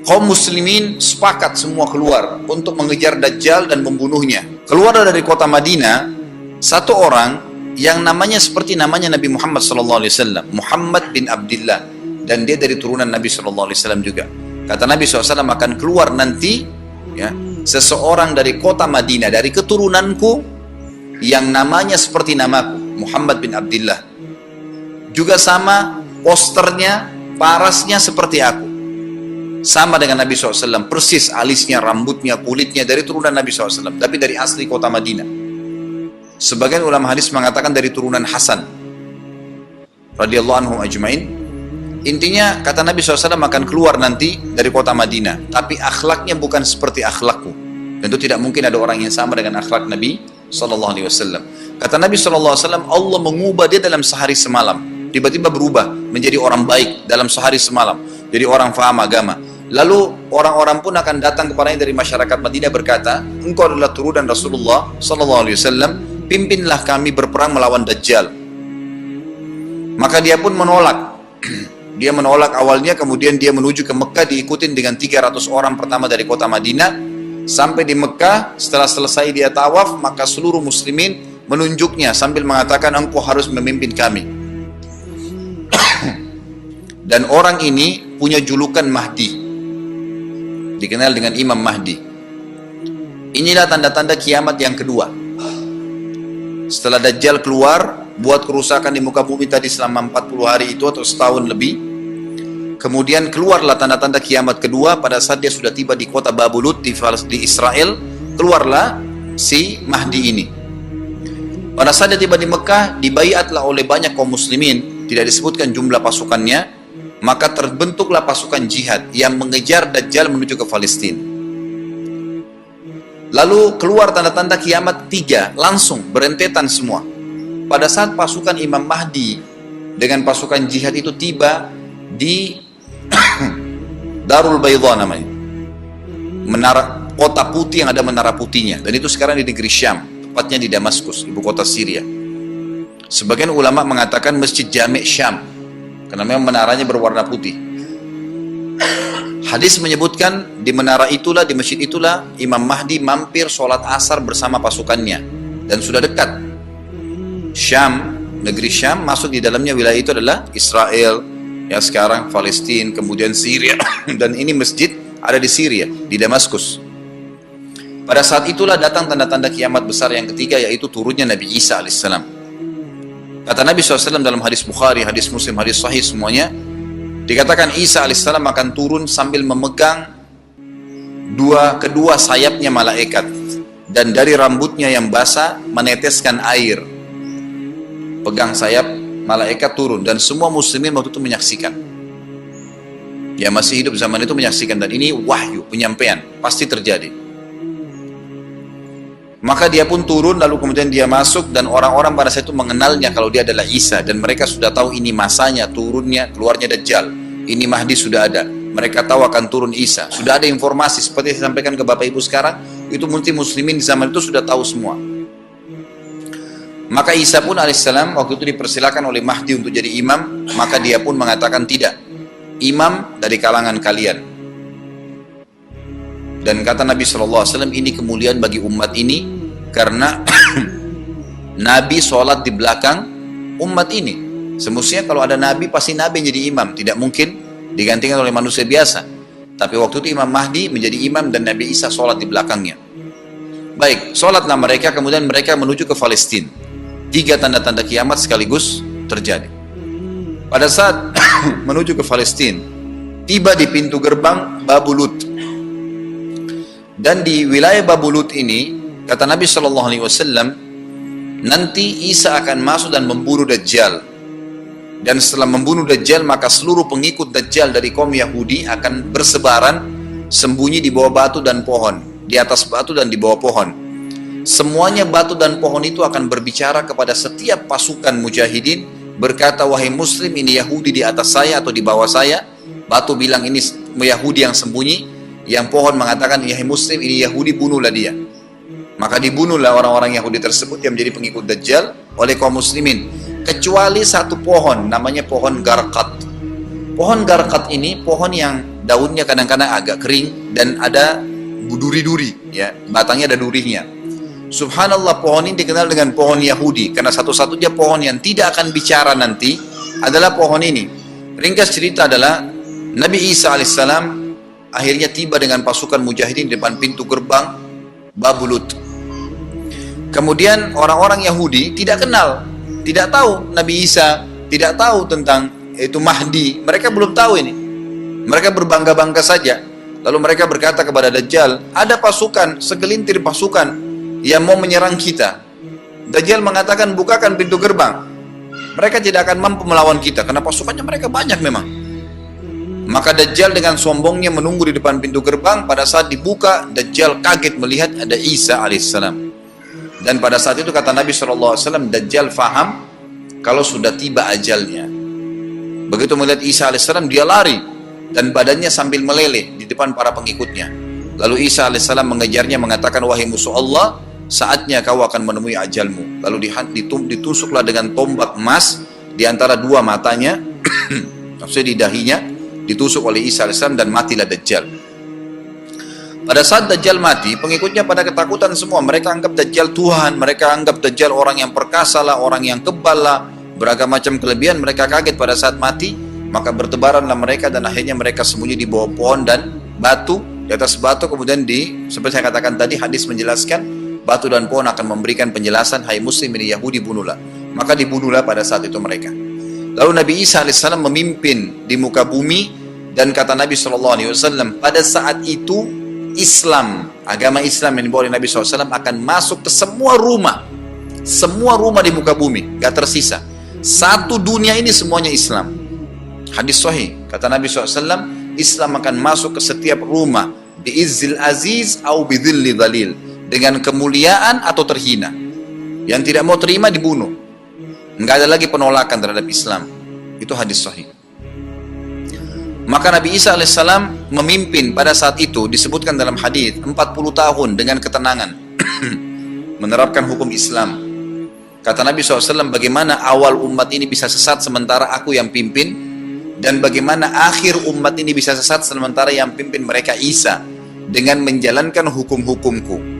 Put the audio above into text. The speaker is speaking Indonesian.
Kaum muslimin sepakat semua keluar untuk mengejar Dajjal dan membunuhnya. Keluar dari kota Madinah satu orang yang namanya seperti namanya Nabi Muhammad SAW, Muhammad bin Abdullah, dan dia dari turunan Nabi SAW juga. Kata Nabi SAW, akan keluar nanti ya, seseorang dari kota Madinah, dari keturunanku, yang namanya seperti namaku, Muhammad bin Abdullah, juga sama posternya, parasnya seperti aku, sama dengan Nabi SAW, persis alisnya, rambutnya, kulitnya, dari turunan Nabi SAW, tapi dari asli kota Madinah. Sebagian ulama hadis mengatakan dari turunan Hasan radhiyallahu anhum ajmain. Intinya kata Nabi SAW akan keluar nanti dari kota Madinah, tapi akhlaknya bukan seperti akhlakku. Tentu tidak mungkin ada orang yang sama dengan akhlak Nabi SAW. Kata Nabi SAW, Allah mengubah dia dalam sehari semalam. Tiba-tiba berubah menjadi orang baik dalam sehari semalam, jadi orang faham agama. Lalu orang-orang pun akan datang kepadanya dari masyarakat Madinah berkata, engkau adalah turunan Rasulullah SAW, pimpinlah kami berperang melawan Dajjal. Maka dia pun menolak. Dia menolak awalnya, kemudian dia menuju ke Mekah diikutin dengan 300 orang pertama dari kota Madinah. Sampai di Mekah, setelah selesai dia tawaf, maka seluruh muslimin menunjuknya sambil mengatakan, engkau harus memimpin kami. Dan orang ini punya julukan Mahdi, dikenal dengan Imam Mahdi. Inilah tanda-tanda kiamat yang kedua. Setelah Dajjal keluar, buat kerusakan di muka bumi tadi selama 40 hari itu atau setahun lebih, kemudian keluarlah tanda-tanda kiamat kedua pada saat dia sudah tiba di kota Babulut di Israel. Keluarlah si Mahdi ini. Pada saat dia tiba di Mekah, dibaiatlah oleh banyak kaum muslimin, tidak disebutkan jumlah pasukannya. Maka terbentuklah pasukan jihad yang mengejar Dajjal menuju ke Palestina. Lalu keluar tanda-tanda kiamat 3, langsung berentetan semua. Pada saat pasukan Imam Mahdi dengan pasukan jihad itu tiba di Darul Baydha namanya, menara kota putih yang ada menara putihnya, dan itu sekarang di negeri Syam, tepatnya di Damaskus, ibu kota Syria. Sebagian ulama mengatakan Masjid Jami' Syam, karena memang menaranya berwarna putih. Hadis menyebutkan di menara itulah, di masjid itulah Imam Mahdi mampir sholat asar bersama pasukannya, dan sudah dekat. Syam, negeri Syam, masuk di dalamnya wilayah itu adalah Israel, ya sekarang Palestina, kemudian Syria, dan ini masjid ada di Syria, di Damaskus. Pada saat itulah datang tanda-tanda kiamat besar yang ketiga, yaitu turunnya Nabi Isa alaihissalam. Kata Nabi SAW dalam hadis Bukhari, hadis Muslim, hadis Sahih semuanya, dikatakan Isa alaihissalam akan turun sambil memegang kedua sayapnya malaikat, dan dari rambutnya yang basah meneteskan air. Pegang sayap malaikat turun, dan semua muslimin waktu itu menyaksikan. Yang masih hidup zaman itu menyaksikan, dan ini wahyu, penyampaian, pasti terjadi. Maka dia pun turun, lalu kemudian dia masuk, dan orang-orang pada saat itu mengenalnya kalau dia adalah Isa, dan mereka sudah tahu ini masanya, turunnya, keluarnya Dajjal, ini Mahdi sudah ada, mereka tahu akan turun Isa, sudah ada informasi seperti yang saya sampaikan ke Bapak Ibu sekarang, itu muslimin di zaman itu sudah tahu semua. Maka Isa pun alaihissalam waktu itu dipersilakan oleh Mahdi untuk jadi imam, maka dia pun mengatakan tidak, imam dari kalangan kalian. Dan kata Nabi SAW, ini kemuliaan bagi umat ini, karena Nabi sholat di belakang umat ini. Semestinya kalau ada Nabi, pasti Nabi yang jadi imam, tidak mungkin digantikan oleh manusia biasa. Tapi waktu itu Imam Mahdi menjadi imam dan Nabi Isa sholat di belakangnya. Baik, sholatlah mereka, kemudian mereka menuju ke Palestina. 3 tanda-tanda kiamat sekaligus terjadi. Pada saat menuju ke Palestina, tiba di pintu gerbang Babulut. Dan di wilayah Babulut ini, kata Nabi SAW, nanti Isa akan masuk dan membunuh Dajjal. Dan setelah membunuh Dajjal, maka seluruh pengikut Dajjal dari kaum Yahudi akan bersebaran, sembunyi di bawah batu dan pohon, di atas batu dan di bawah pohon. Semuanya batu dan pohon itu akan berbicara kepada setiap pasukan mujahidin, berkata, wahai muslim, ini Yahudi di atas saya atau di bawah saya. Batu bilang ini Yahudi yang sembunyi, yang pohon mengatakan, ya muslim, ini Yahudi, bunuhlah dia. Maka dibunuhlah orang-orang Yahudi tersebut yang menjadi pengikut Dajjal oleh kaum muslimin. Kecuali satu pohon, namanya pohon Garqat. Pohon garqat ini pohon yang daunnya kadang-kadang agak kering dan ada duri-duri, ya, batangnya ada durinya. Subhanallah, pohon ini dikenal dengan pohon Yahudi karena satu-satunya pohon yang tidak akan bicara nanti adalah pohon ini. Ringkas cerita adalah Nabi Isa alaihissalam akhirnya tiba dengan pasukan mujahidin di depan pintu gerbang Babulut. Kemudian orang-orang Yahudi tidak kenal, tidak tahu Nabi Isa, tidak tahu tentang itu Mahdi. Mereka belum tahu ini. Mereka berbangga-bangga saja. Lalu mereka berkata kepada Dajjal, ada pasukan, segelintir pasukan yang mau menyerang kita. Dajjal mengatakan, bukakan pintu gerbang. Mereka tidak akan mampu melawan kita karena pasukannya mereka banyak memang. Maka Dajjal dengan sombongnya menunggu di depan pintu gerbang. Pada saat dibuka, Dajjal kaget melihat ada Isa alaihissalam. Dan pada saat itu kata Nabi SAW, Dajjal faham kalau sudah tiba ajalnya. Begitu melihat Isa alaihissalam, dia lari dan badannya sambil meleleh di depan para pengikutnya. Lalu Isa alaihissalam mengejarnya mengatakan, wahai musuh Allah, saatnya kau akan menemui ajalmu. Lalu ditusuklah dengan tombak emas di antara dua matanya, maksudnya di dahinya, ditusuk oleh Isa alaihissalam dan matilah Dajjal. Pada saat Dajjal mati, pengikutnya pada ketakutan semua. Mereka anggap Dajjal Tuhan, mereka anggap Dajjal orang yang perkasa lah, orang yang kebal lah, beragam macam kelebihan. Mereka kaget pada saat mati, maka bertebaranlah mereka dan akhirnya mereka sembunyi di bawah pohon dan batu, di atas batu. Kemudian seperti saya katakan tadi, hadis menjelaskan batu dan pohon akan memberikan penjelasan, hai muslim ini Yahudi, bunuhlah. Maka dibunuhlah pada saat itu mereka. Lalu Nabi Isa alaihissalam memimpin di muka bumi dan kata Nabi SAW, pada saat itu Islam, agama Islam yang dibawa oleh Nabi SAW akan masuk ke semua rumah di muka bumi, gak tersisa. Satu dunia ini semuanya Islam. Hadis sahih, kata Nabi SAW, Islam akan masuk ke setiap rumah, bi'izzil aziz au bidhilli dhalil, dengan kemuliaan atau terhina. Yang tidak mau terima dibunuh. Enggak ada lagi penolakan terhadap Islam. Itu hadis sahih. Maka Nabi Isa alaihissalam memimpin pada saat itu, disebutkan dalam hadis 40 tahun dengan ketenangan menerapkan hukum Islam. Kata Nabi SAW, bagaimana awal umat ini bisa sesat sementara aku yang pimpin, dan bagaimana akhir umat ini bisa sesat sementara yang pimpin mereka Isa dengan menjalankan hukum-hukumku.